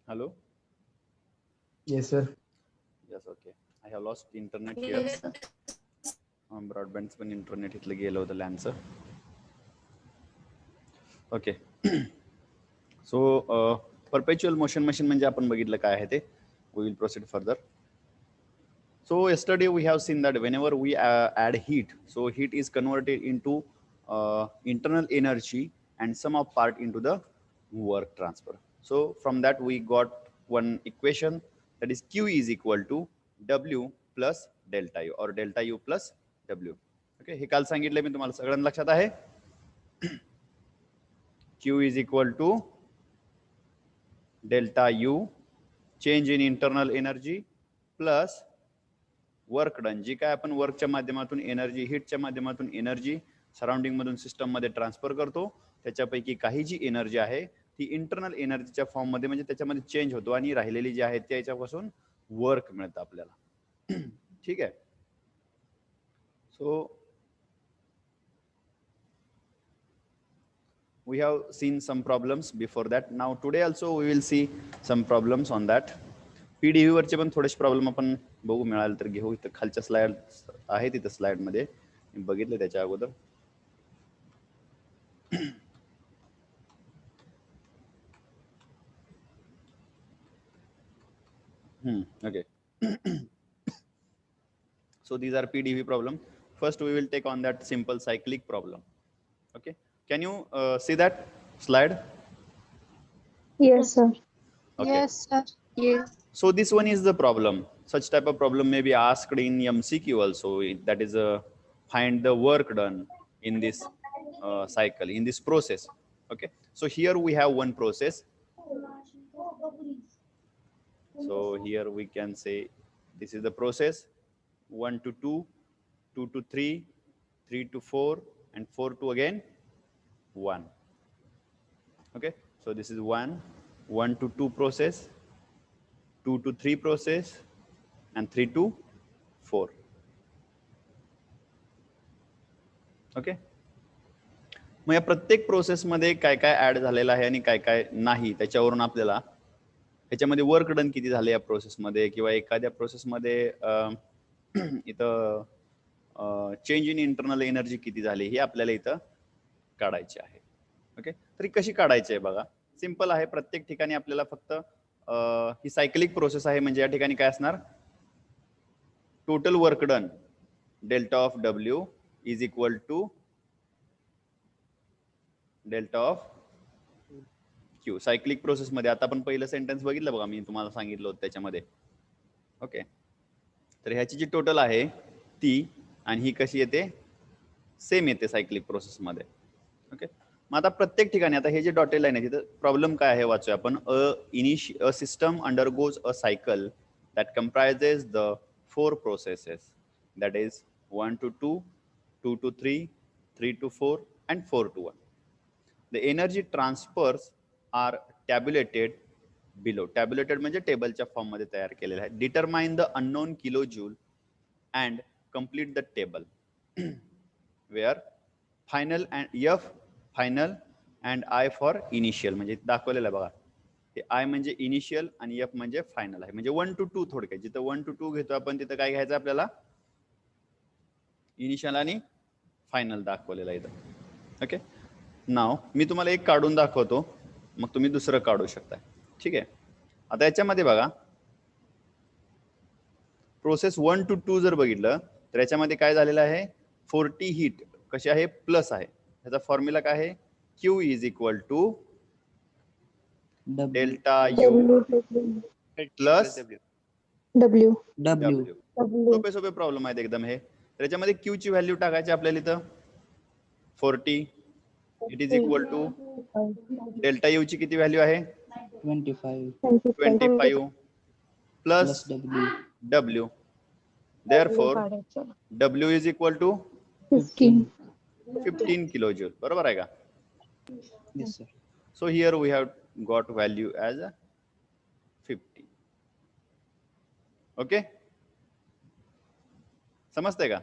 Hello? Yes, sir. Yes, okay. I have lost internet here. Broadband's पण internet इथलं गेलं होतं लॅनचं. Okay. So perpetual motion machine म्हणजे आपण बघितलं काय आहे ते. We will proceed further. So yesterday we have seen that whenever we add heat, so heat is converted into internal energy and sum of part into the work transfer. So from that we got one equation, that is Q is equal to W plus delta U or delta U plus W. Okay, हे काल सांगितलं मी तुम्हाला, सगळ्यांना लक्षात आहे? Q is equal to delta U, change in internal energy plus work done. जी काय आपण वर्कच्या माध्यमातून एनर्जी, हिटच्या माध्यमातून एनर्जी सराउंडिंग मधून सिस्टम मध्ये ट्रान्सफर करतो, त्याच्यापैकी काही जी एनर्जी आहे ती इंटरनल एनर्जीच्या फॉर्म मध्ये म्हणजे त्याच्यामध्ये चेंज होतो आणि राहिलेली जी आहे त्याच्यापासून वर्क मिळतं आपल्याला. ठीक आहे. So we have seen some problems before that. Now today also we will see some problems on that. PDV वरचे पण थोडेसे प्रॉब्लेम आपण बघू, मिळाले तर घेऊ. इथं खालच्या स्लाइड आहे, तिथं स्लाइड मध्ये मी बघितलं त्याच्या अगोदर. Okay. So these are PDV problem. First we will take on that simple cyclic problem. Okay, can you see that slide? Yes, sir. Okay. Yes, sir. Yes. So this one is the problem. Such type of problem may be asked in MCQ also. That is find the work done in this cycle, in this process. Okay. So here we have one process. So here we can say this is the process 1 to 2, 2 to 3, 3 to 4, and 4 to again 1. Okay. So this is 1, 1 to 2 process, 2 to 3 process, and 3 to 4. Okay. मग या प्रत्येक प्रोसेसमध्ये काय काय add झालेलं आहे आणि काय काय नाही त्याच्यावरून आपल्याला ह्याच्यामध्ये वर्क डन किती झाले या प्रोसेसमध्ये, किंवा एखाद्या प्रोसेसमध्ये इथं चेंज इन इंटरनल एनर्जी किती झाली हे आपल्याला इथं काढायची आहे. ओके. तरी कशी काढायची आहे बघा, सिंपल आहे. प्रत्येक ठिकाणी आपल्याला फक्त ही सायकलिक प्रोसेस आहे, म्हणजे या ठिकाणी काय असणार, total work done delta of W is equal to delta of Q. Cyclic process मध्ये आता आपण पहिलं सेंटेन्स बघितलं बघा, मी तुम्हाला सांगितलं होतं त्याच्यामध्ये. ओके. तर ह्याची जी टोटल आहे ती, आणि ही कशी येते, सेम येते सायक्लिक प्रोसेस मध्ये. ओके. मग आता प्रत्येक ठिकाणी आता हे जे डॉटेड लाईन आहे तिथं प्रॉब्लेम काय आहे वाचूया आपण. A system undergoes a cycle that comprises the 4 processes, that is 1 to 2, 2 to 3, 3 to 4, and 4 to 1. The energy transfers are tabulated below. Tabulated म्हणजे टेबलच्या फॉर्म मध्ये तयार केलेला आहे. Determine the unknown kilojoule and complete the table where final and F final and I for initial म्हणजे दाखवलेलं आहे बघा. ते I म्हणजे इनिशियल आणि F म्हणजे फायनल आहे. म्हणजे 1 to 2 थोडक्यात जिथं 1 to 2 घेतो आपण तिथं काय घ्यायचं आपल्याला, इनिशियल आणि फायनल दाखवलेला आहे इथं. ओके. नाव मी तुम्हाला एक काढून दाखवतो, मग तुम्ही दुसरं काढू शकता. ठीक आहे. आता याच्यामध्ये बघा, प्रोसेस 1 to 2 जर बघितलं तर याच्यामध्ये काय झालेलं आहे, 40 हीट कशी आहे, प्लस आहे. त्याचा फॉर्म्युला काय आहे, Q is equal to delta U plus W. W. सोपे सोपे प्रॉब्लेम आहेत एकदम हे. त्याच्यामध्ये क्यू ची व्हॅल्यू टाकायची आपल्याला इथं 40. It is equal to delta U ची किती व्हॅल्यू आहे, 25 plus W. Therefore W is equal to 15 kilojule. बरोबर आहे का? Yes, sir. So here we have got value as 50. Okay. समजते का?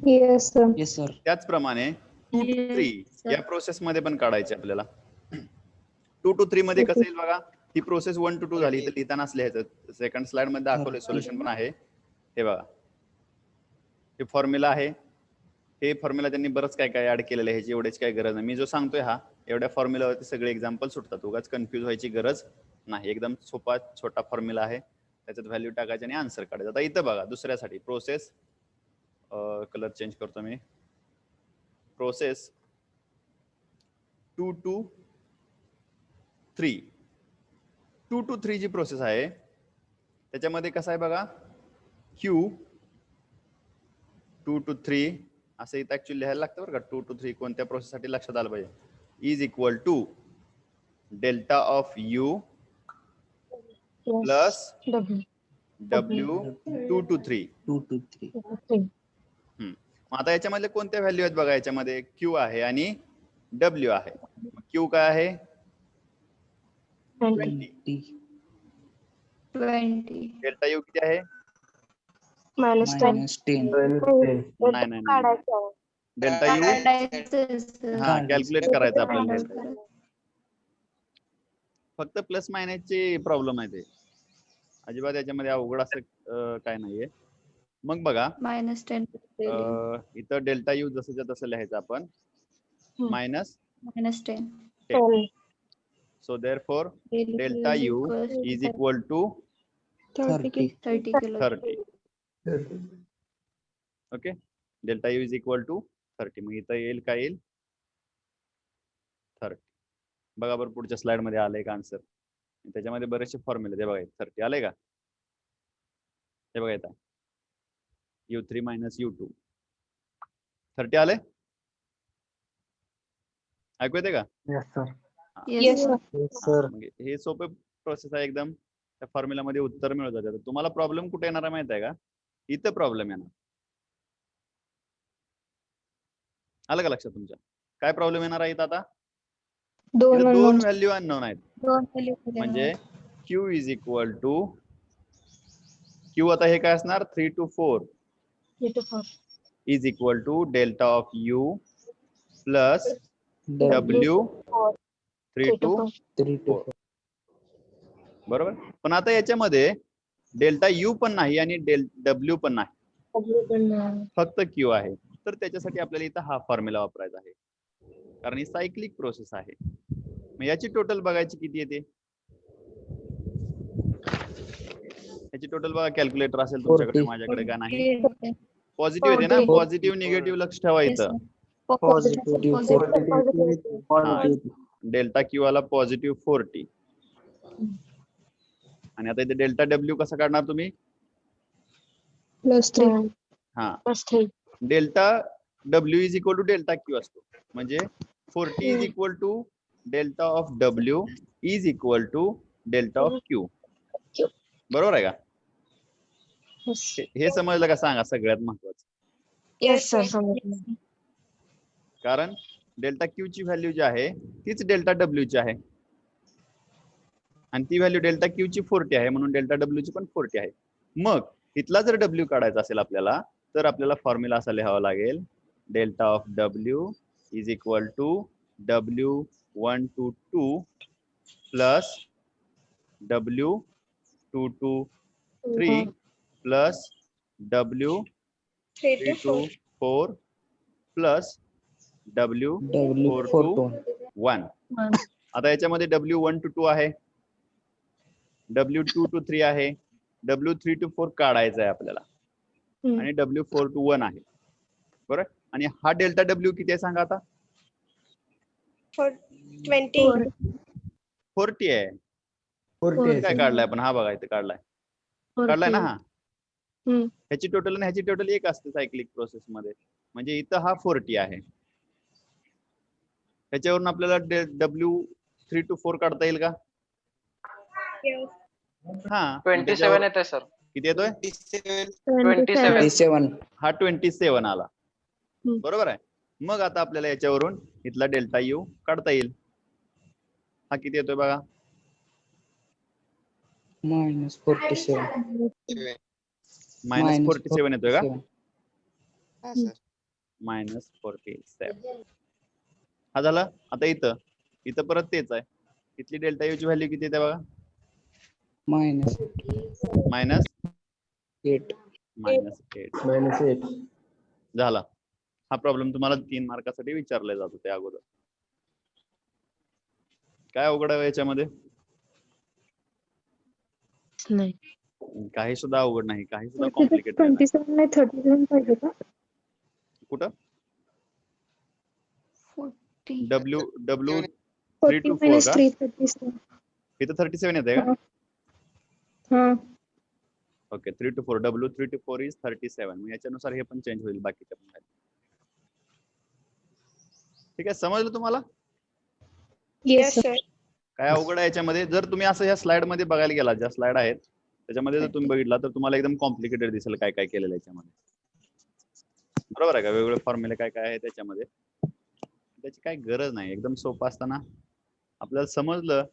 Yes, sir. Yes, sir. त्याचप्रमाणे 2 to 3 या प्रोसेस मध्ये पण काढायचे आपल्याला. 2 to 3 मध्ये कसं येईल बघा, ही प्रोसेस 1 to 2 झाली. इथं लिहितानाच लिहायचं. सेकंड स्लाइड मध्ये दाखवले सोल्युशन पण आहे. हे बघा, हे फॉर्म्युला आहे. हे फॉर्म्युला त्यांनी बरंच काय काय ऍड केलेलं आहे, ह्याची एवढीच काय गरज नाही. मी जो सांगतोय हा एवढ्या फॉर्म्युलावरती सगळे एक्झाम्पल सुटतात. उगाच कन्फ्युज व्हायची गरज नाही. एकदम सोपा छोटा फॉर्म्युला आहे, त्याच्यात व्हॅल्यू टाकायची आणि आन्सर काढायचा. आता इथं बघा दुसऱ्यासाठी प्रोसेस, कलर चेंज करतो मी. प्रोसेस 2 to 3, 2 to 3 जी प्रोसेस आहे त्याच्यामध्ये कसं आहे बघा, Q 2 to 3 असं इथं ऍक्च्युअली लिहायला लागतं बरं का. 2 to 3 कोणत्या प्रोसेससाठी लक्षात आलं पाहिजे. Is equal to delta of U plus W 2 to 3. 2 to 3. मग आता याच्यामध्ये कोणत्या व्हॅल्यू आहेत बघा. याच्यामध्ये Q आहे आणि W आहे. Q काय आहे 20. 20 डेल्टा U किती आहे -10 -10. नाही नाही नाही. डेल्टा U हा कॅल्क्युलेट करायचं आपल्याला. फक्त प्लस मायनसचे प्रॉब्लेम आहे ते, अजिबात याच्यामध्ये अवघड असं काय नाहीये. मग बघा -10 इथं डेल्टा यू जसंच्या तसं लिहायचं आपण -10 -10. So therefore delta U is equal to 30 kilo 30. Okay, delta U is equal to 30. मग इथं येईल काय येईल 30. बघा बरं पुढच्या स्लाइड मध्ये आलंय का आन्सर. त्याच्यामध्ये बरेचसे फॉर्म्युले ते बघा 30 आलंय का. हे बघा येतात U3 - U2 30 आले. ऐकू येते का. Yes, sir. हे सोपे प्रोसेस आहे एकदम. त्या फॉर्म्युला मध्ये उत्तर मिळत जाते. तुम्हाला प्रॉब्लेम कुठे येणार आहे माहित आहे का, इथं प्रॉब्लेम येणार. आलं का लक्षात तुमच्या. काय प्रॉब्लेम येणार आहे इथं आता. दोन व्हॅल्यू अननोन आहेत. म्हणजे Q is equal to Q आता हे काय असणार 3 to 4 is equal to delta of U plus W 3 to 4. बरोबर. पण आता याच्यामध्ये डेल्टा U पण नाही आणि W पण नाही, फक्त Q आहे. तर त्याच्यासाठी आपल्याला इथं हा फॉर्म्युला वापरायचा आहे, कारण ही सायक्लिक प्रोसेस आहे. मग याची टोटल बघायची किती येते. याची टोटल बघा, कॅल्क्युलेटर असेल तुमच्याकडे, माझ्याकडे का नाही. पॉझिटिव्ह येते ना, पॉझिटिव्ह निगेटिव्ह लक्ष ठेवा इथं. डेल्टा Q आला पॉझिटिव्ह 40. आणि आता इथे डेल्टा W कसा काढणार तुम्ही +3. हा, delta W is equal to delta Q असतो. म्हणजे 40 is equal to delta of W is equal to delta of Q. बरोबर आहे का. हे समजलं का सांगा सगळ्यात महत्वाचं. Yes, sir. समजलं. कारण डेल्टा Q ची व्हॅल्यू जी आहे तीच डेल्टा W ची आहे, आणि ती व्हॅल्यू डेल्टा Q ची 40 आहे, म्हणून डेल्टा W ची पण 40 आहे. मग इथला जर W काढायचा असेल आपल्याला, तर आपल्याला फॉर्म्युला असा लिहावा लागेल, delta of W is equal to W1 to 2 plus W2 to 3 plus W3 to 4 plus W4 to 1. आता याच्यामध्ये W1 to 2 आहे, W2 to 3 आहे, W3 to 4 काढायचा आहे आपल्याला, आणि W4 to 1 आहे. बरोबर. आणि हा डेल्टा W किती आहे सांगा आता. 40 आहे. काय काढलाय आपण, हा बघा इथे काढलाय ना हा. ह्याची टोटल आणि ह्याची टोटल एक असते सायक्लिक प्रोसेस मध्ये. म्हणजे इथं हा 40 आहे. त्याच्यावरून आपल्याला W3 to 4 काढता येईल का. हा 27 येतोय सर. किती येतोय 27. हा 27 आला. बरोबर आहे. मग आता आपल्याला याच्यावरून इथला डेल्टा U काढता येईल. हा किती येतोय बघा -47. -47 येतोय का. हा सर. -47 हा झाला. आता इथं परत तेच आहे. इथली डेल्टा U ची व्हॅल्यू किती येते बघा मायनस मायनस 8. -8 -8. झाला. हा प्रॉब्लेम तुम्हाला 3 मार्कासाठी विचारला जातो त्या अगोदर. काय अवघड आहे याच्यामध्ये? नाही. काही सुद्धा अवघड नाही, काही सुद्धा कॉम्प्लिकेटेड नाही. 27 नाही 37 पाहिजे का? कुठं? 40. W 3 40 to 4 minus का? 3 37. इथं 37 येते का? हा okay 3 to 4 W 3 to 4 is 37. मग याच्यानुसार हे पण चेंज होईल बाकीच्या पण. ठीक आहे, समजलं तुम्हाला? Yes sir. काय अवघड आहे याच्यामध्ये? जर तुम्ही असं ह्या स्लाइड मध्ये बघायला गेला, ज्या स्लाइड आहेत त्याच्यामध्ये जर तुम्ही बघितला तर तुम्हाला एकदम कॉम्प्लिकेटेड दिसेल काय काय केलेलं याच्यामध्ये. बरोबर आहे का? वेगवेगळे फॉर्म्युले काय काय आहे त्याच्यामध्ये. त्याची काही गरज नाही. एकदम सोपं असताना आपल्याला समजलं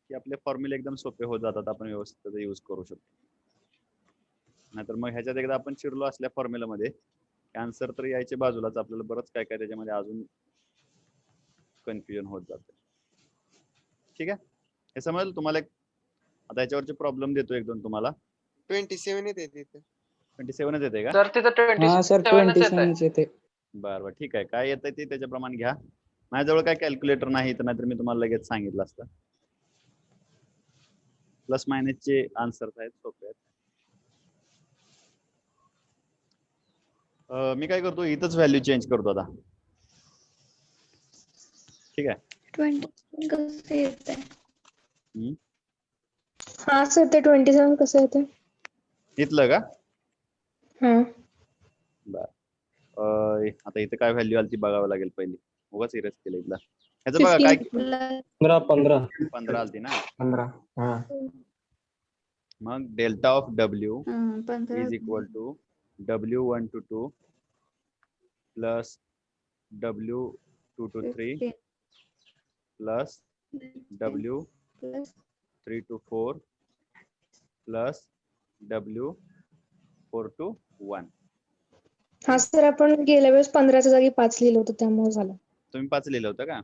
की आपले फॉर्म्युले एकदम सोपे होत जातात, आपण व्यवस्थित यूज करू शकतो. नाहीतर मग ह्याच्यात एकदा आपण शिरलो असल्या फॉर्म्युलामध्ये आन्सर तर यायच्या बाजूलाच, आपल्याला बरंच काय काय त्याच्यामध्ये अजून कन्फ्युजन होत जातं. ठीक आहे, हे समजलं तुम्हाला? आता याच्यावरचे प्रॉब्लेम देतो एक दोन तुम्हाला. 27 येते तिथे. 27 येते का? सर तिथं हा सर 27 27 येते. बरं ठीक आहे, काय येतंय ते त्याच्याप्रमाणे घ्या. माझ्याजवळ काय कॅल्क्युलेटर नाही, तर नाहीतर मी तुम्हाला लगेच सांगितलं असतं. प्लस मायनसचे आन्सर्स आहेत, सोपे आहेत. मी काय करतो, इथंच व्हॅल्यू चेंज करतो आता. ठीक आहे. 27 कसं येत आहे? हा सर ते 27 कसं येते? इथलं का? हा बर आता इथं काय व्हॅल्यू आली ती बघावं लागेल पहिली. उगाच इरेज केलं इथला. ह्याचं बघा काय 15. 15 आलती ना. 15. हा. मग delta of W 15 is equal to W1 to 2 plus W2 to 3 15 plus W3 to 4 plus W4 to 1. हा सर आपण गेल्या वेळेस 15च्या जागी 5 लिहिलं होतं त्यामुळे झालं. तुम्ही 5 लिहिलं होतं का?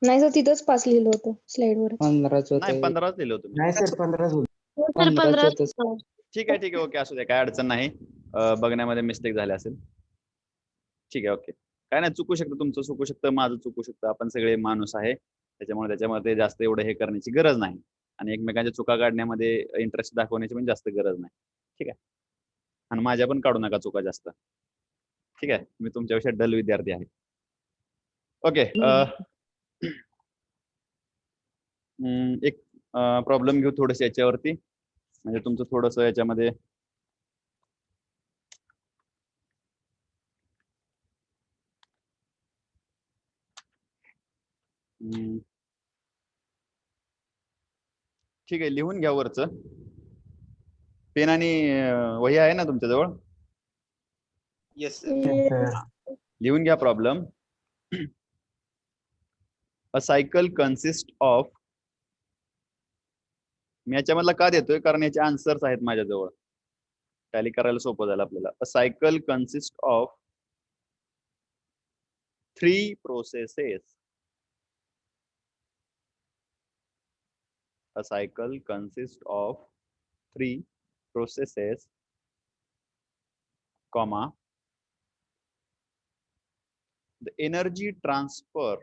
नाही सर तिथंच 5 लिहिलं होतं स्लाइड वर. 15च नाही होतं. 15च लिहिलं होतं मी. नाही सर 15 होईल. 15च होतं. ठीक आहे ओके, असू द्या, काय अडचण नाही. बघण्यामध्ये मिस्टेक झाली असेल. ठीक आहे ओके, काय नाही, चुकू शकतं, तुमचं चुकू शकतं, माझं चुकू शकतं. आपण सगळे माणूस आहे, त्याच्यामुळे त्याच्यामध्ये जास्त एवढं हे करण्याची गरज नाही. आणि एकमेकांच्या चुका काढण्यामध्ये इंटरेस्ट दाखवण्याची पण जास्त गरज नाही. ठीक आहे, आणि माझ्या पण काढू नका चुका जास्त. ठीक आहे, मी तुमच्यापेक्षा डल विद्यार्थी आहे. ओके, एक प्रॉब्लेम घेऊ थोडस याच्यावरती, म्हणजे तुमचं थोडस याच्यामध्ये ठीक आहे, लिहून घ्या वरचं. पेन आणि वही आहे ना तुमच्याजवळ? येस लिहून घ्या problem. A cycle consist of, मी याच्यामधला का देतोय कारण याचे आन्सर्स आहेत माझ्याजवळ, टॅली करायला सोपं झालं आपल्याला. अ cycle consist of 3 processes. A cycle consists of 3 processes, comma, the energy transfer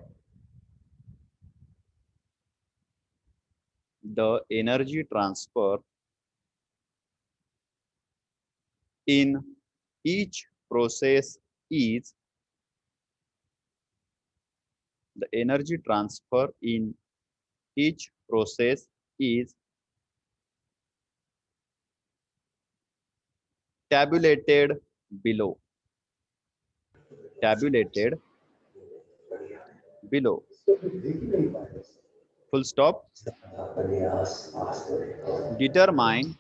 in each process is the energy transfer in each process is tabulated below. Full stop. Determine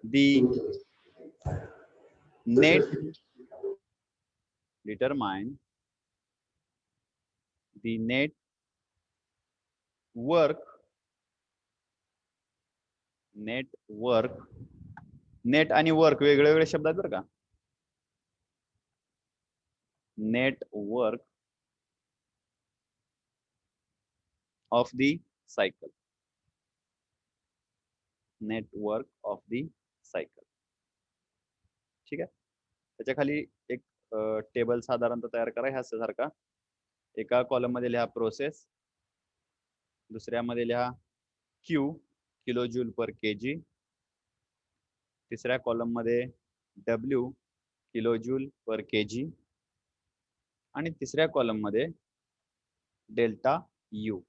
the net work. Net आणि work वेगळे वेगळे शब्द आहेत बरं का. Net work of the cycle. Network of the cycle. ठीक आहे. त्याच्या खाली एक टेबल साधारणतः तयार करा ह्या सारखा. एका कॉलम मध्ये लिहा प्रोसेस, दुसऱ्यामध्ये लिहा क्यू किलो जूल पर केजी, तिसऱ्या कॉलम मध्ये डब्ल्यू किलो जूल पर केजी आणि तिसऱ्या कॉलम मध्ये डेल्टा यू.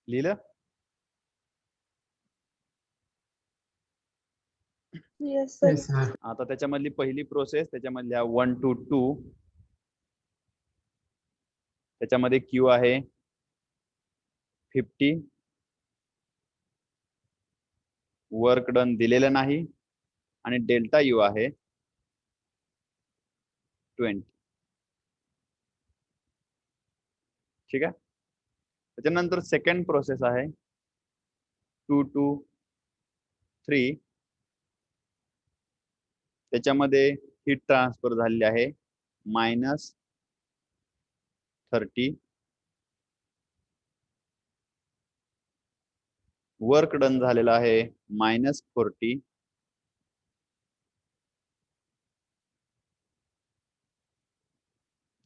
लिहिलं? Yes Yes, sir. आता त्याच्यामधली पहिली प्रोसेस, त्याच्यामधल्या 1 to 2, त्याच्यामध्ये क्यू आहे 50, वर्क डन दिलेलं नाही, आणि डेल्टा यू आहे 20. ठीक आहे. त्याच्यानंतर सेकंड प्रोसेस आहे 2 to 3. त्याच्यामध्ये हीट ट्रान्सफर झालेली आहे -30, वर्क डन झालेला आहे -40,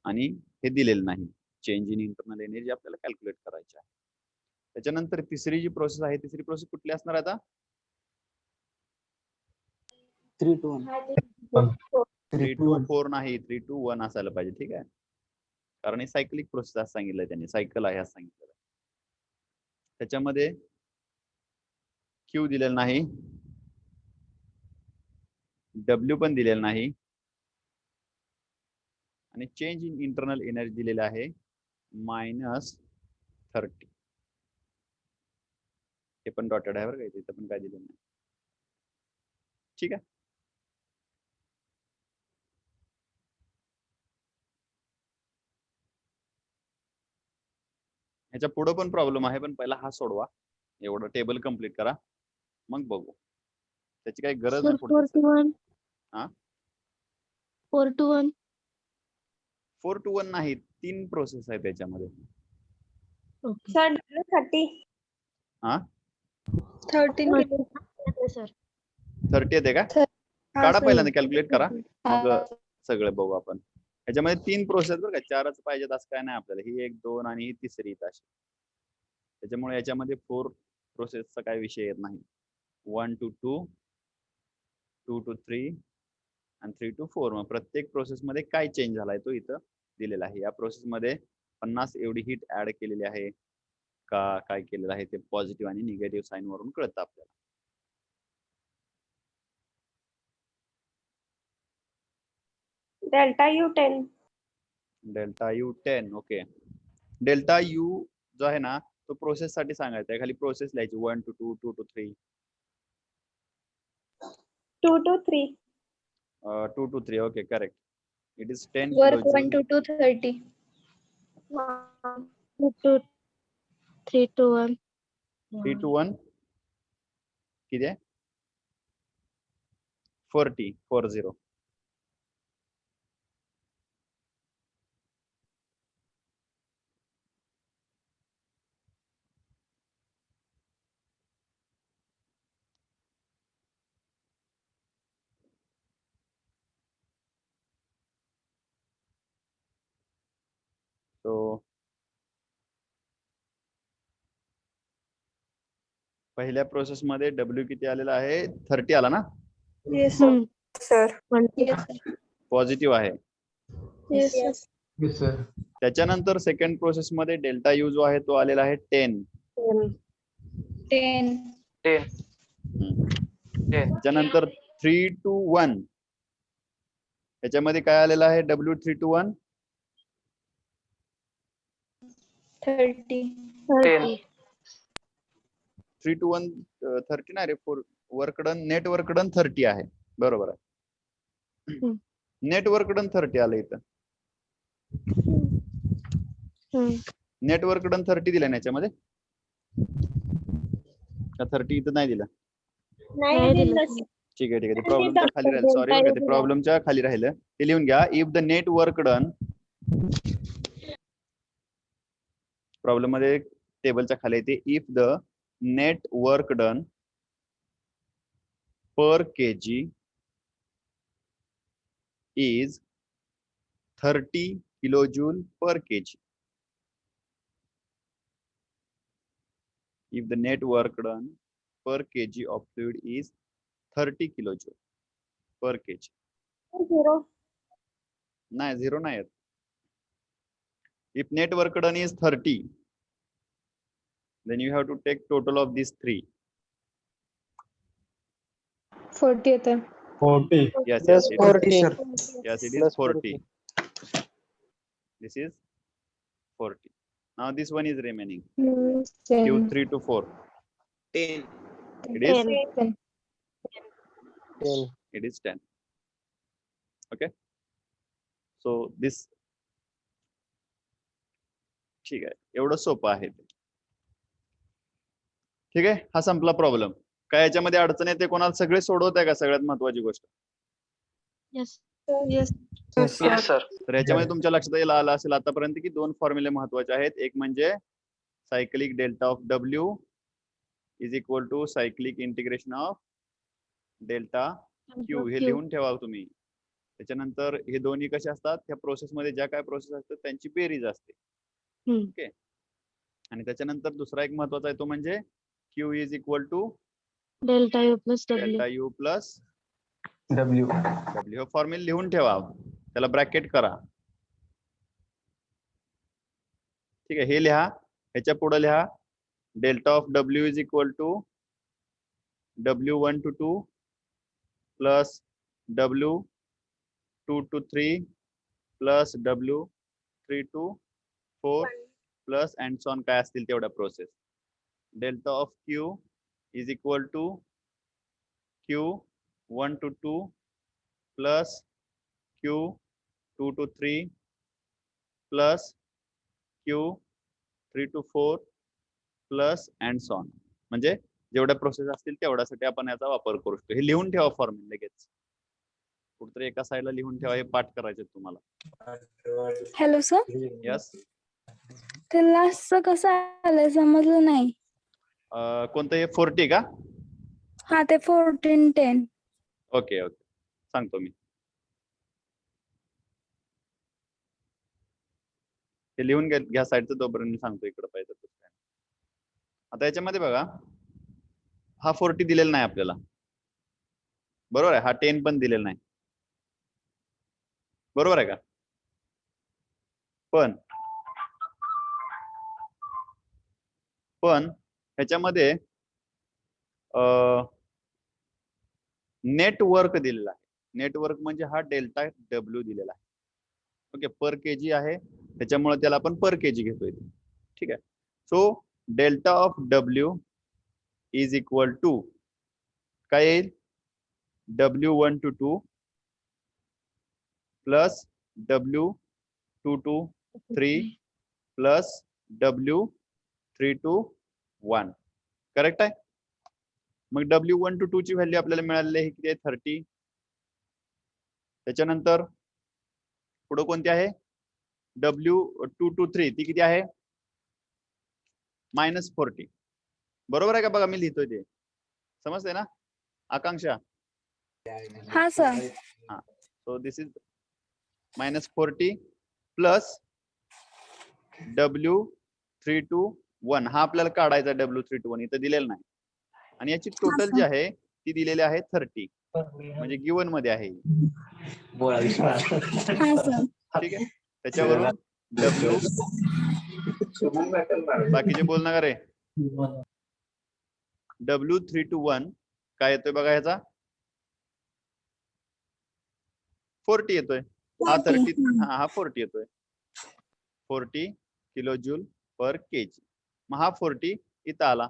आणि हे दिलेलं नाही. चेंज इन इंटरनल एनर्जी आपल्याला कॅल्क्युलेट करायची आहे. त्याच्यानंतर तिसरी जी प्रोसेस आहे, तिसरी प्रोसेस कुठली असणार आता? 3 to 1. 3 to 4 नाही, 3 to 1 असायला पाहिजे. ठीक आहे, कारण हे सायक्लिक प्रोसेस असं सांगितलंय त्यांनी, सायकल आहे असं सांगितलं. त्याच्यामध्ये क्यू दिलेलं नाही, डब्ल्यू पण दिलेलं नाही, आणि चेंज इन इंटरनल एनर्जी दिलेलं आहे -30. हे पण डॉटेड आहे बरं का, इथं पण काय दिलेलं नाही. ठीक आहे. ह्याच्या पुढे पण प्रॉब्लेम आहे, पण पहिला हा सोडवा. एवढं टेबल कंप्लीट करा, मग बघू. त्याची काही गरज नाही. 4 to 1. हा? 4 to 1. 4 to 1 नाही, 3 प्रोसेस आहे त्याच्यामध्ये. ओके. सर 30. हा? 13 सर 30 येते का? काढा पहिल्यांदा, कॅल्क्युलेट करा, मग सगळे बघू आपण. ह्याच्यामध्ये 3 प्रोसेस बरं का, 4च पाहिजेत असं काय नाही आपल्याला. ही 1, 2 आणि ही तिसरी अशी. त्याच्यामुळे याच्यामध्ये 4 प्रोसेसचा काय विषय येत नाही. 1 to 2, 2 to 3 आणि 3 to 4. मग प्रत्येक प्रोसेस मध्ये काय चेंज झालाय तो इथं दिलेला आहे. या प्रोसेस मध्ये 50 एवढी हीट ऍड केलेली आहे का, काय केलेलं आहे ते पॉझिटिव्ह आणि निगेटिव्ह साइन वरून कळतं आपल्याला. Delta U 10. Delta U 10. Okay. Delta you जो आहे ना, तो प्रोसेस साठी सांगायचा आहे. खाली प्रोसेस लिहायची 1 to 2, 2 to 3. 2 to 3. 2 to 3. Okay, correct. It is 10 work 1 kilojoule. to 2 30. 3 to 1. 3 to 1 किती आहे? 40. 40. So पहिल्या प्रोसेस मध्ये डब्ल्यू किती आलेला आहे? 30 आला ना? Yes sir. पॉझिटिव्ह आहे. Yes Yes, sir. त्याच्यानंतर सेकंड प्रोसेस मध्ये डेल्टा यू जो आहे तो आलेला आहे 10. 10. त्याच्यानंतर 3 to 1. त्याच्यामध्ये काय आलेलं आहे? W 3 to 1 30. 3 to 1 30 नाही रे. Work done, net work done 30 आहे. बरोबर आहे. नेट वर्क डन 30 आलं इथं. नेट वर्क डन 30 दिलं ना याच्यामध्ये, का 30 इथं नाही दिलं? नाही दिलं. ठीक आहे, ठीक आहे. ते प्रॉब्लेमच्या खाली राहिलं. सॉरी बरं का, ते प्रॉब्लेमच्या खाली राहिलं. ते लिहून घ्या. If the net work done problem मध्ये टेबलच्या खाली येते if the net work done per kg is 30 kilojoule per kg. If the net work done per kg of fluid is 30 kilojoule per kg. नाही, 0 नाही येत. If net work done is 30, then you have to take total of these three. 40 येते. 40. Yes, Plus yes, 40, sir. yes, it is Plus 40. This is 40. Now this one is remaining. Q 3 to 4. 10. It is 10. 10. it is 10. Okay. So this ठीक आहे, एवढं सोपं आहे ते. ठीक आहे, हा संपला प्रॉब्लेम. काय याच्यामध्ये अडचण येते कोणाला? सगळे सोडवत आहे का? सगळ्यात महत्वाची गोष्ट. Yes. Yes, sir. तर याच्यामध्ये तुमच्या लक्षात यायला आलं असेल आतापर्यंत की दोन फॉर्म्युले महत्वाचे आहेत. एक म्हणजे cyclic delta of W is equal to cyclic integration of delta Q. हे लिहून ठेवा तुम्ही. त्याच्यानंतर हे दोन्ही कसे असतात? त्या प्रोसेसमध्ये ज्या काय प्रोसेस असतात त्यांची बेरीज असते. ओके. आणि त्याच्यानंतर दुसरा एक महत्वाचा आहे तो म्हणजे Q is equal to delta U plus W. Delta U plus W. W. Formula लिहून ठेवा, त्याला ब्रॅकेट करा. ठीक आहे, हे लिहा. ह्याच्या पुढे लिहा delta of W is equal to W1 to 2 plus W2 to 3 plus W3 to 4 plus and so on काय असतील तेवढ्या process. Delta of Q is equal to Q1 to 2 plus Q2 to 3 plus Q3 to 4 plus and so on. म्हणजे जेवढ्या process असतील तेवढ्यासाठी आपण याचा वापर करू शकतो. हे लिहून ठेवा फॉर्म्युला लगेच. कुठेतरी एका साईडला लिहून ठेवा. हे पाठ करायचे तुम्हाला. Hello sir, yes. ते लास्टचं कसं आलंय समजलं नाही. कोणतं हे 40 का? हा, ते 1410. ओके ओके, सांगतो मी. हे लिहून घ्या साईडचं, तोपर्यंत मी सांगतो इकडे पाहिजे. आता याच्यामध्ये बघा, हा 40 दिलेला नाही आपल्याला, बरोबर आहे. हा 10 पण दिलेला नाही, बरोबर आहे का? पण ह्याच्यामध्ये नेटवर्क दिलेला आहे. नेटवर्क म्हणजे हा डेल्टा डब्ल्यू दिलेला आहे. ओके, पर केजी आहे त्याच्यामुळे त्याला आपण पर केजी घेतोय. ठीक आहे. So delta of W is equal to काय येईल? W1 to 2 plus W2 to 3 plus W3 to 1. Correct आहे. मग W1 to 2 ची व्हॅल्यू आपल्याला मिळालेली आहे किती आहे? 30. त्याच्यानंतर पुढे कोणती आहे? W2 to 3 ती किती आहे? -40. बरोबर आहे का? बघा मी लिहितोय ते, समजते ना आकांक्षा? हा सर. हा, so this is -40 plus W3 to 1. हा आपल्याला काढायचा W3 to 1, इथं दिलेलं नाही. आणि याची टोटल जी आहे ती दिलेली आहे 30, म्हणजे गिवन मध्ये आहे. ठीक आहे. त्याच्यावरून W, बाकीचे बोल नका रे. W3 to 1 काय येतोय बघा, ह्याचा 40 येतोय. हा 30, हा 40 येतोय. 40 किलोजूल पर केजी. मग हा 40 इथं आला.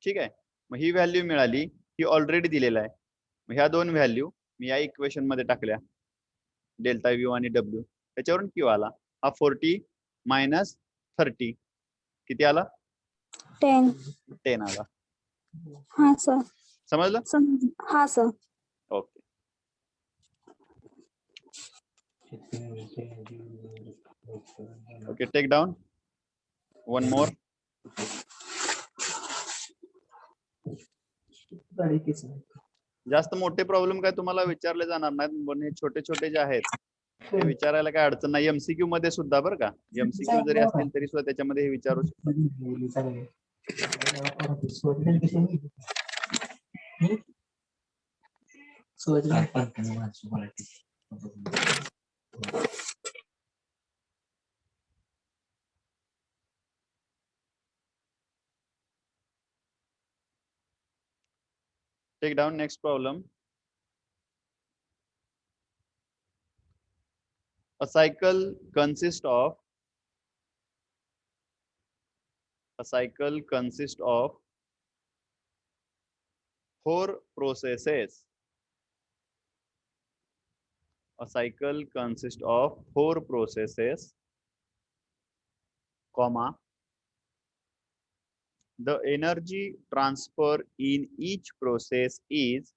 ठीक आहे. मग ही व्हॅल्यू मिळाली, ही ऑलरेडी दिलेला आहे. मग ह्या दोन व्हॅल्यू मी या इक्वेशन मध्ये टाकल्या, डेल्टा व्ही आणि डब्ल्यू. त्याच्यावरून क्यू आला. हा 40 मायनस 30 किती आला? 10 आला. हा सर, समजलं? हा sir. Okay. Okay, take down. One more. जास्त मोठे प्रॉब्लेम काय तुम्हाला विचारले जाणार नाहीत, पण हे छोटे छोटे जे आहेत ते विचारायला काय अडचण नाही. एमसीक्यू मध्ये सुद्धा बरं का, एमसीक्यू जरी असतील तरी सुद्धा त्याच्यामध्ये हे विचारू शकतात. Take down next problem. A cycle consists of four processes. A cycle consists of four processes, comma. The energy transfer in each process is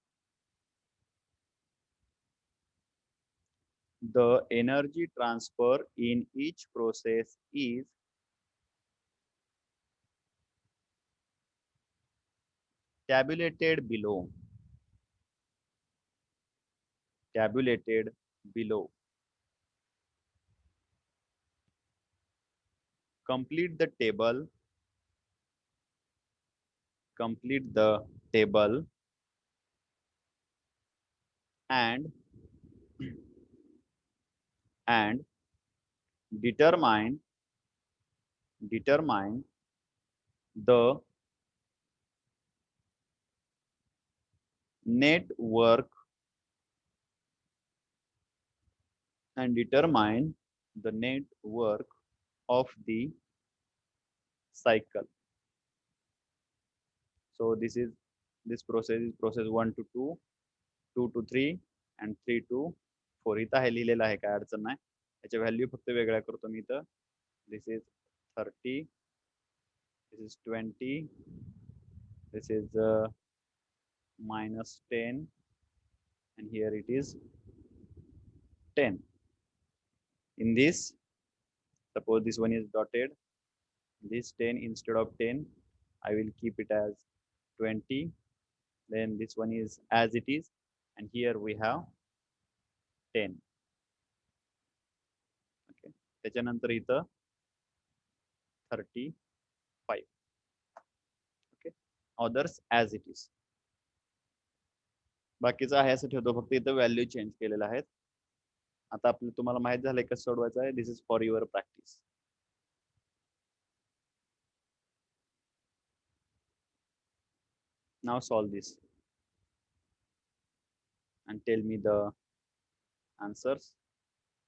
tabulated below. Complete the table and determine the net work of the cycle. So this process is process 1 to 2, 2 to 3 and 3 to 4. इथं आहे लिहिलेलं आहे, काय अडचण नाही. याच्या value फक्त वेगळ्या करतो मी इथं. This is 30, this is 20, this is -10 and here it is 10. In this, suppose this one is dotted, this 10 instead of 10 I will keep it as 20, then this one is as it is, and here we have 10. Okay, त्याच्यानंतर इथं 35. Okay, others as it is. बाकीचं आहे असं ठेवतो, फक्त इथं value change केलेलं आहे. आता आपलं तुम्हाला माहित झालंय कसं सोडवायचं आहे. This is for your practice. Now solve this and tell me the answers.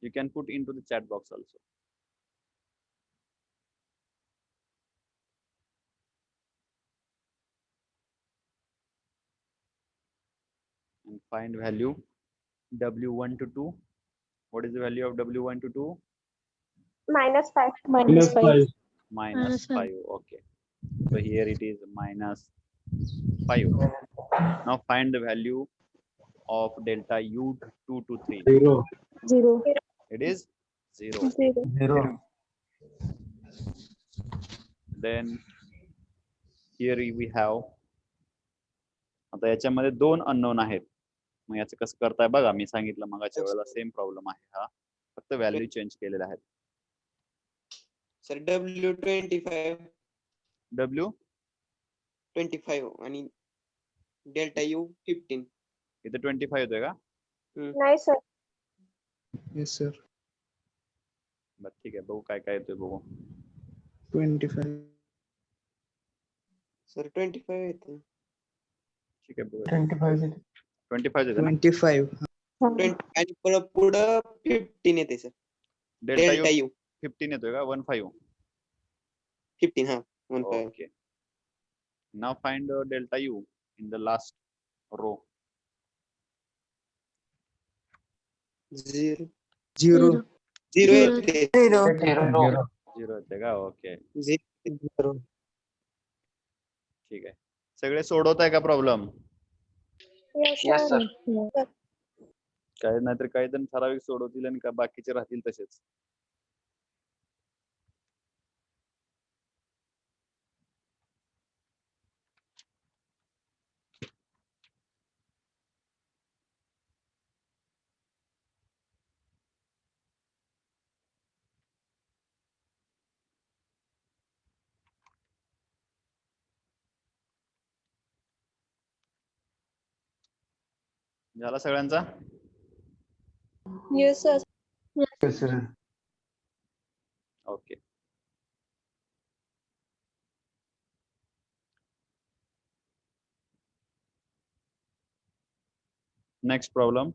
You can put into the chat box also. And find value W1 to 2. What is the value of W1 to 2? -5. -5. Minus 5. Okay. So here it is -5. Now find the value of delta U2 to 3. 0. 0. It is 0. 0. Then here we have, आता याच्यामध्ये 2 unknown आहेत. मग याचं कसं करताय बघा, मी सांगितलं मगाच्या वेळेला सेम प्रॉब्लेम आहे हा, फक्त व्हॅल्यू चेंज केलेल्या आहेत. सर W25 W आणि डेल्टा U 15. इथे 25 येतोय का? नाही सर. Yes sir. बरं ठीक आहे, बघू काय काय येतोय बघू. 25. सर 25 येते. ठीक आहे बघू. 25. 25 येते ना? 25. 20 आणि पुढं 15 येते sir. Delta delta U U 15 येतोय का? 15. 15. हा 15. Okay. Now find delta U in the last row. 0 0. 0 येते. 0. 0 येते का? ओके 0. ठीक आहे. सगळे सोडवताय का प्रॉब्लेम? Yes, sir. काय नाहीतर काही जण ठराविक सोडवतील आणि का बाकीचे राहतील तसेच. झाला सगळ्यांचा? Yes sir. Yes, sir. Okay. Next problem.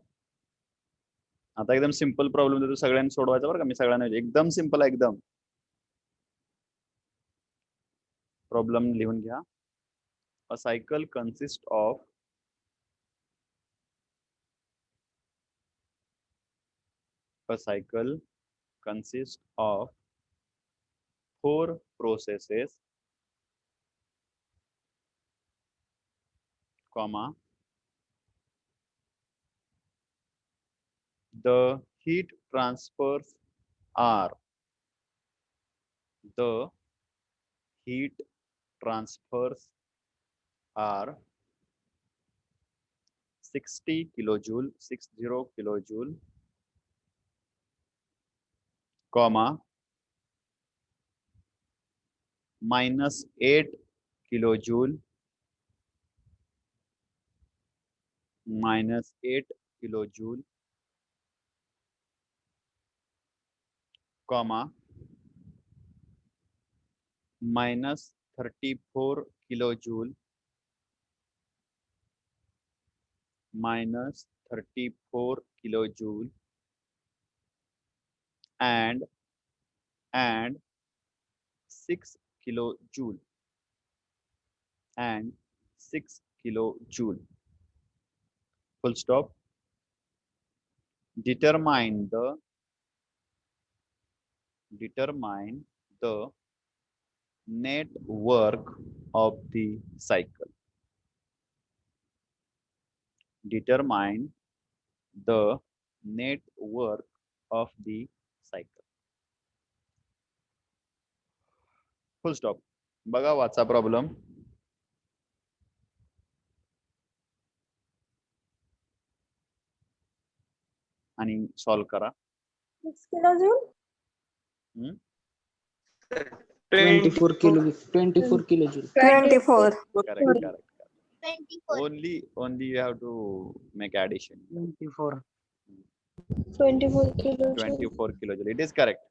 आता एकदम सिंपल प्रॉब्लेम देतो, सगळ्यांनी सोडवायचा बरं का, मी सगळ्यांना एकदम सिंपल आहे एकदम. प्रॉब्लेम लिहून घ्या. अ cycle consist of four processes, comma, the heat transfers are 60 kilojoule, comma, -8 kilojoule, comma, -34 kilojoule, and 6 kilojoule, full stop. Determine the net work of the cycle. Determine the net work of the cycle. Full stop. बघा वाचा problem. आणि solve करा. 6 kilojoule. 24 kilojoule. 24 kilojoule. 24. Correct. Only you have to make addition. 24. 24 kilojoule. 24 kilojoule. It is correct.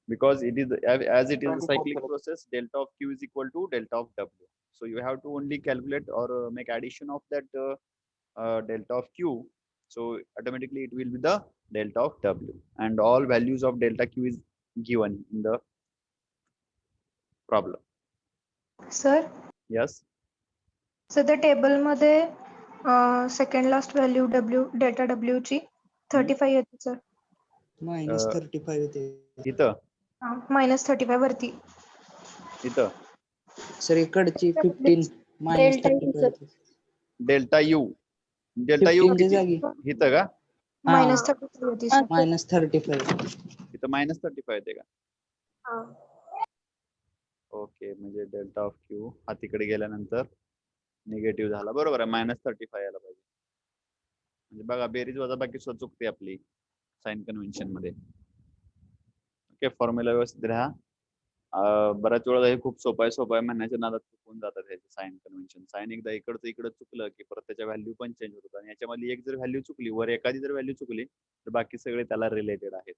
Because it is as it is a 24 cyclic kilojoule. process, delta of Q is equal to delta of W. So you have to only calculate or make addition of that delta of Q. So automatically it will be the delta of W, and all values of delta Q is given in the problem. Sir Yes. Sir त्या table मध्ये second last value delta W ची 35 येते sir. -35 येते. इथं -35 वरती. इथं sir इकडची 15 -35 येते. डेल्टा U 15 च्या किती? जागी इथं का? हा. -35 होती सर. -35. इथं -35 येते का? हा. ओके, म्हणजे डेल्टा ऑफ क्यू हा तिकडे गेल्यानंतर निगेटिव्ह झाला. बरोबर आहे, -35 यायला पाहिजे. म्हणजे बघा बेरीज वजाबाकी चुकते आपली साइन कन्व्हेन्शन मध्ये. ओके, फॉर्म्युला व्यवस्थित राहा. बऱ्याच वेळा हे खूप सोपं आहे म्हणण्याच्या नादात चुकून जातात ह्याचे साइन कन्व्हेन्शन. साइन एकदा इकडं चुकलं की परत त्याच्या व्हॅल्यू पण चेंज होतात, आणि याच्यामध्ये एक जर व्हॅल्यू चुकली, वर एखादी जर व्हॅल्यू चुकली तर बाकी सगळे त्याला रिलेटेड आहेत.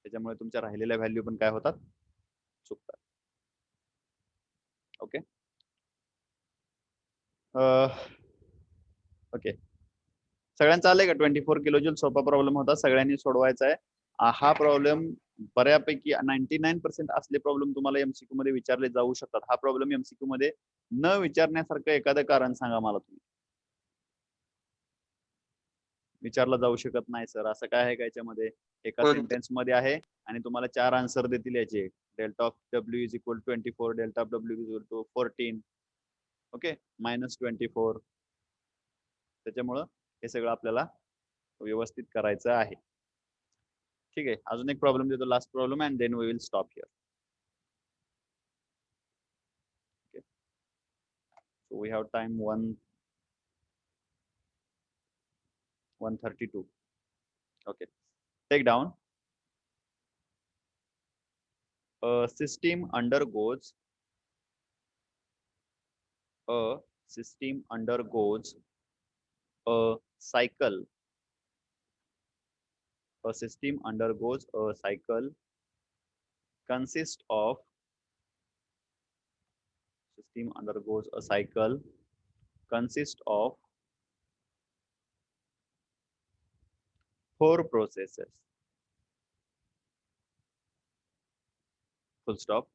त्याच्यामुळे तुमच्या राहिलेल्या व्हॅल्यू पण काय होतात, चुकतात. ओके. ओके, सगळ्यांचं आलंय का? 24 किलोजूल सोपा प्रॉब्लेम होता, सगळ्यांनी सोडवायचा आहे. हा प्रॉब्लेम बऱ्यापैकी 99% असले प्रॉब्लेम तुम्हाला एमसीक्यू मध्ये विचारले जाऊ शकतात. हा प्रॉब्लेम एमसीक्यू मध्ये न विचारण्यासारखं एखादं कारण सांगा मला तुम्ही. विचारला जाऊ शकत नाही सर, असं काय आहे का याच्यामध्ये? एका कोणतं? सेंटेन्स मध्ये आहे आणि तुम्हाला 4 आन्सर देतील याचे. Delta of W is equal 24, delta of W is equal to 14, okay, -24. त्याच्यामुळं हे सगळं आपल्याला व्यवस्थित करायचं आहे. ठीक आहे, अजून एक प्रॉब्लेम देतो, last problem, and then we will stop here. Okay, so we have time 1:32. Okay, take down. A system undergoes a system undergoes a cycle. A system undergoes a cycle consists of system undergoes a cycle consists of 4 processes. Full stop.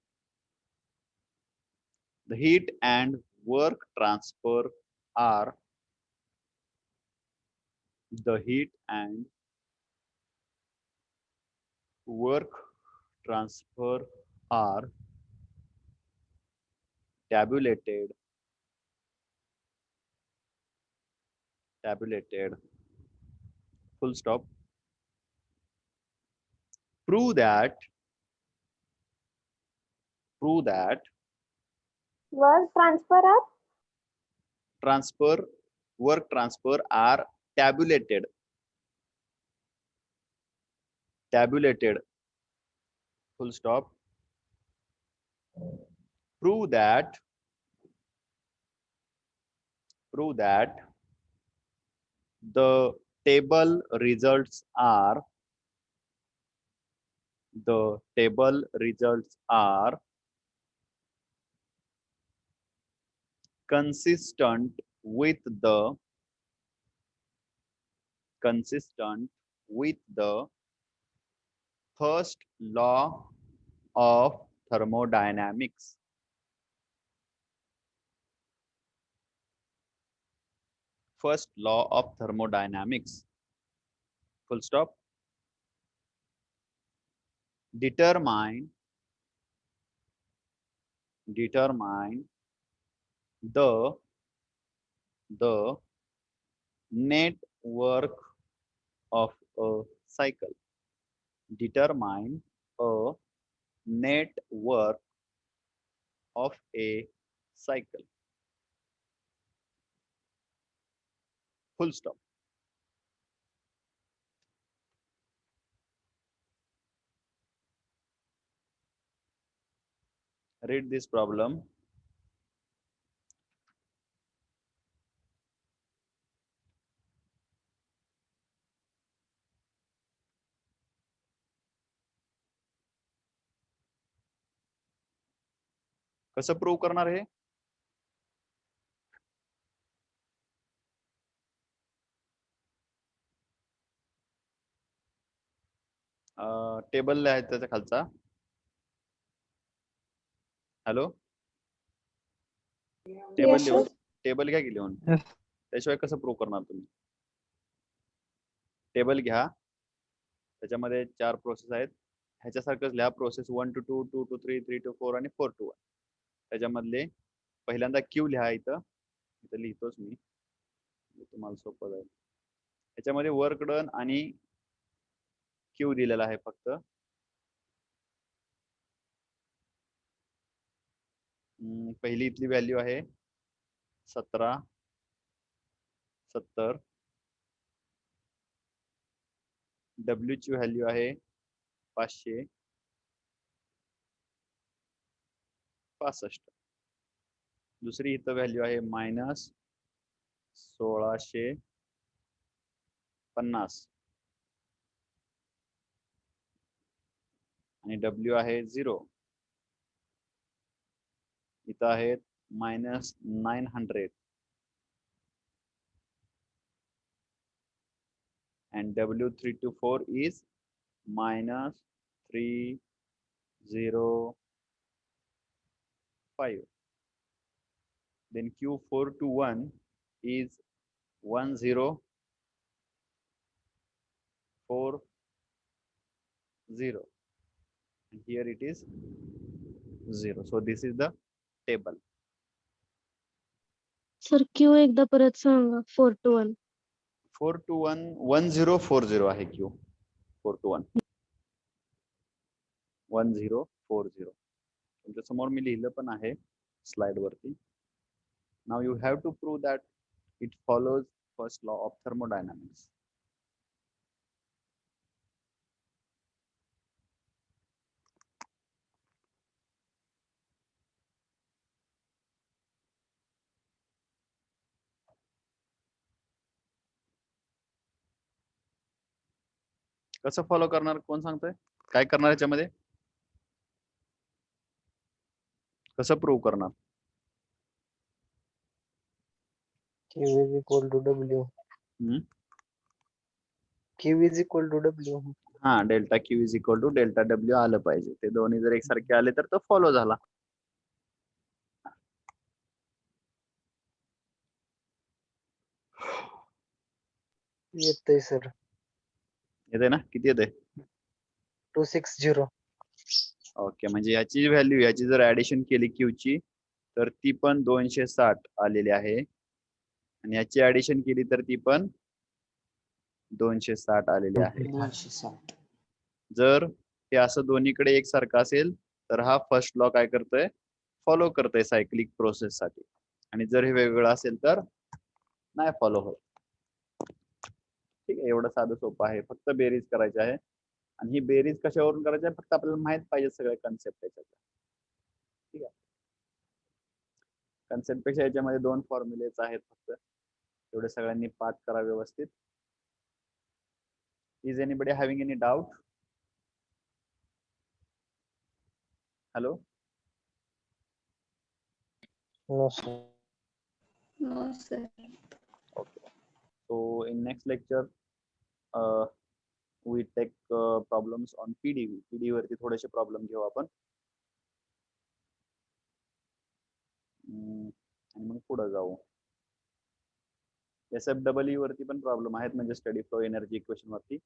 The heat and work transfer are the heat and work transfer are tabulated full stop. Prove that Work transfer are work transfer are tabulated full stop. Prove that the table results are consistent with the first law of thermodynamics. First law of thermodynamics. Full stop. Determine the net work of a cycle. Determine a net work of a cycle. Full stop. Read this problem. कसं prove करणार हे? Table आहे त्याच्या खालचा. Hello, table घ्या की लिहून. Yes. त्याशिवाय कसं प्रूव्ह करणार तुम्ही? टेबल घ्या, त्याच्यामध्ये 4 प्रोसेस आहेत. ह्याच्यासारखंच लिहा प्रोसेस 1 to 2, 2 to 3, 3 to 4 आणि 4 to 1. त्याच्यामधले पहिल्यांदा क्यू लिहा. इथं लिहितोच मी, तुम्हाला सोपं जाईल. त्याच्यामध्ये वर्क डन आणि क्यू दिलेला आहे फक्त. पहिली इथली व्हॅल्यू आहे 1770. डब्ल्यू ची व्हॅल्यू आहे 565. दुसरी इथं व्हॅल्यू आहे -1650 आणि डब्ल्यू आहे 0. इथं आहेत -900 and W324 is -305. Then Q421 is 1040 and here it is 0. So this is the table. Sir Q एकदा परत सांगा. 4 to 1. 421 1040 आहे Q. 421 1040. तुमच्या समोर मी लिहिलं पण आहे स्लाइड वरती. Now you have to prove that it follows first law of thermodynamics. कसं फॉलो करणार, कोण सांगतोय? काय करणार याच्यामध्ये? कसं प्रूव्ह करणार? Q is equal to W. हम्म? Q is equal to W. हा, delta Q is equal to delta W आलं पाहिजे. ते दोन्ही जर एकसारखे आले तर तो फॉलो झाला. येतंय सर. येते ना? किती येते? 260. ओके, म्हणजे याची व्हॅल्यू, याची जर ऍडिशन केली क्यूची तर ती पण 260 आलेली आहे आणि याची ऍडिशन केली तर ती पण 260 आलेली आहे. 260. जर हे असं दोन्हीकडे एकसारखं असेल तर हा फर्स्ट लॉ काय करतोय? फॉलो करतोय सायक्लिक प्रोसेस साठी. आणि जर हे वेगळं असेल तर नाही फॉलो होत. ठीक आहे, एवढं साधं सोपं आहे. फक्त बेरीज करायची आहे आणि ही बेरीज कशावरून करायची आहे? फक्त आपल्याला माहित पाहिजे सगळे कन्सेप्ट त्याच्यात. ठीक आहे, कन्सेप्ट पेक्षा याच्यामध्ये 2 फॉर्म्युलेच आहेत फक्त. एवढे सगळ्यांनी पाठ करा व्यवस्थित. Is anybody having any doubt? Hello? No, sir. No, sir. Okay. So in next lecture, we take problems on PDV. PDV वरती थोडेसे प्रॉब्लेम घेऊ आपण. आणि मग पुढे जाऊ. SFEE वरती पण प्रॉब्लेम आहेत, म्हणजे स्टडी फ्लो एनर्जी इक्वेशन वरती.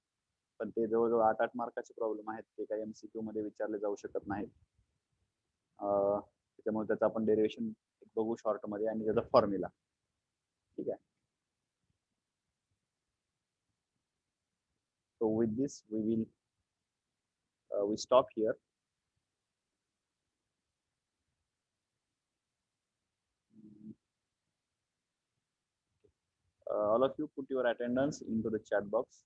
पण ते जवळजवळ 8 मार्काचे प्रॉब्लेम आहेत. ते काही MCQ मध्ये विचारले जाऊ शकत नाहीत. त्याच्यामुळे त्याचं आपण डेरिवेशन बघू शॉर्ट मध्ये आणि त्याचा फॉर्म्युला. ठीक आहे. So with this we stop here. All of you put your attendance into the chat box.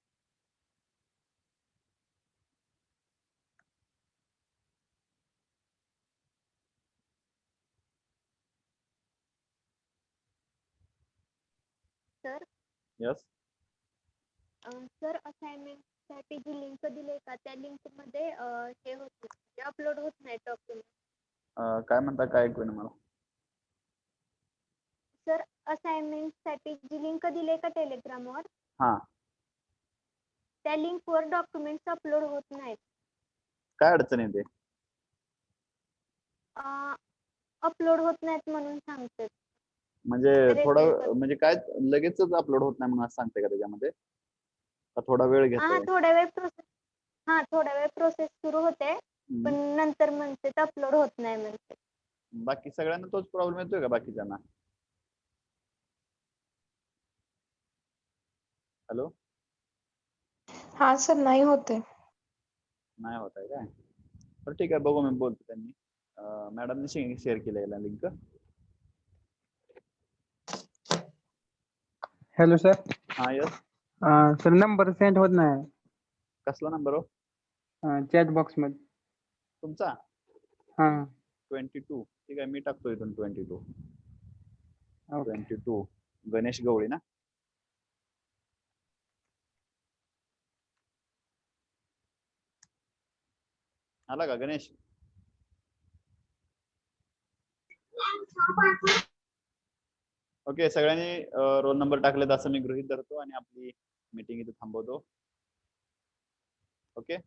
Sir, Yes. Sir assignment साठी जी लिंक दिली का त्या लिंक मध्ये हे होत अपलोड होत नाही डॉक्युमेंट. काय म्हणता, काय ऐकू ना मला? सर असाइनमेंट साठी जी लिंक दिली का टेलिग्राम वर, हा, त्या लिंक वर डॉक्युमेंट्स अपलोड होत नाहीत. काय अडचण येते? अपलोड होत नाहीत म्हणून सांगते. म्हणजे थोडं, म्हणजे काय लगेचच अपलोड होत नाही म्हणून असं सांगते का त्याच्यामध्ये? का थोडा वेळ घेतोय? थोडा वेळ प्रोसेस सुरू होते, पण नंतर म्हणते अपलोड होत नाही म्हणते. बाकी सगळ्यांना तोच प्रॉब्लेम येतोय का बाकीच्यांना? हॅलो? हा सर, नाही होते. नाही होत आहे काय? तर ठीक आहे, बघू, मी बोलतो त्यांनी. मॅडमने शेअर केलं याला लिंक. Hello sir. हा, यस. सर नंबर सेंड होत नाही कसला नंबर हो? चॅट बॉक्स मध्ये. तुमचा? हा. 22. ठीक आहे, मी टाकतो इथून 22. ओके. 22 गणेश गवळी ना? आला का गणेश? ओके, सगळ्यांनी रोल नंबर टाकलेत असं मी गृहीत धरतो आणि आपली मीटिंग इथे थांबवतो. ओके.